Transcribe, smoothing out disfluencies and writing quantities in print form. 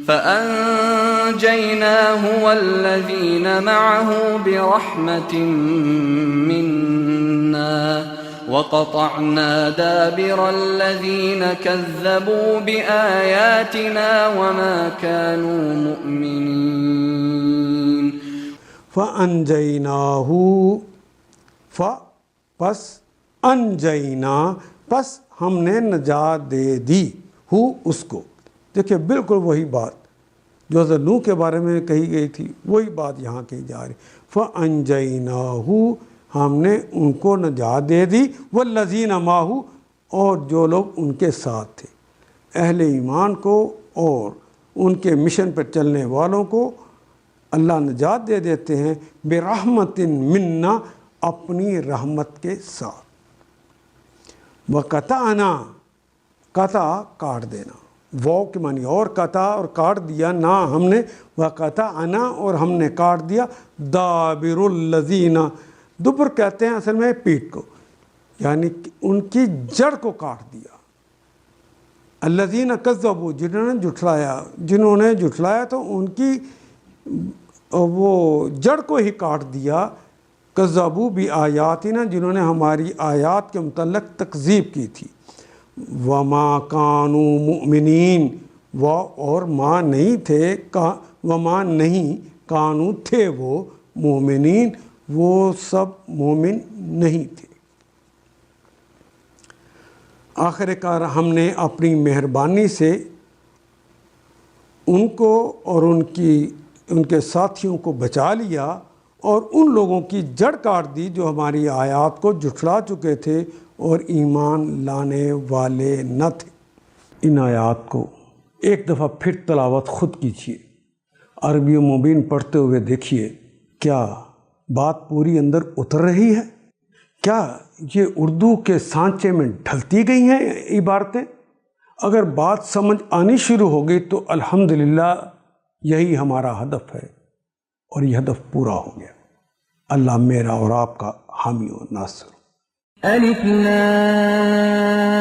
فأنجيناه والذين معه برحمة منا وقطعنا دابر الذين كذبوا بآياتنا وما كانوا مؤمنين. فَأَنْجَيْنَاهُ پس انجینا پس ہم نے نجات دے دی ہو اس کو. دیکھیں بالکل وہی بات جو حضرت نوح کے بارے میں کہی گئی تھی وہی بات یہاں کہی جا رہی. فَأَنْجَيْنَاهُ ہم نے ان کو نجات دے دی وَالَّذِينَ مَعَهُ اور جو لوگ ان کے ساتھ تھے اہل ایمان کو اور ان کے مشن پر چلنے والوں کو اللہ نجات دے دیتے ہیں برحمت منا اپنی رحمت کے ساتھ. وَقَطَعْنَا قطع کاٹ دینا واو کے معنی اور قطع اور کاٹ دیا نہ ہم نے وَقَطَعْنَا اور ہم نے کاٹ دیا دابر الذین دبر کہتے ہیں اصل میں پیٹ کو یعنی ان کی جڑ کو کاٹ دیا. الذین کذبوا جنہوں نے جھٹلایا تو ان کی وہ جڑ کو ہی کاٹ دیا. کذبوا بآیاتنا جنہوں نے ہماری آیات کے متعلق تکذیب کی تھی. وما کانوا مؤمنین اور ماں نہیں تھے وما نہیں کانوا تھے وہ مومنین وہ سب مومن نہیں تھے. آخر کار ہم نے اپنی مہربانی سے ان کو اور ان کے ساتھیوں کو بچا لیا اور ان لوگوں کی جڑ کاٹ دی جو ہماری آیات کو جھٹلا چکے تھے اور ایمان لانے والے نہ تھے. ان آیات کو ایک دفعہ پھر تلاوت خود کیجیے عربی مبین پڑھتے ہوئے دیکھیے کیا بات پوری اندر اتر رہی ہے. کیا یہ اردو کے سانچے میں ڈھلتی گئی ہیں عبارتیں. اگر بات سمجھ آنی شروع ہو گئی تو الحمدللہ یہی ہمارا ہدف ہے اور یہ ہدف پورا ہو گیا. اللہ میرا اور آپ کا حامی و ناصر. الف لام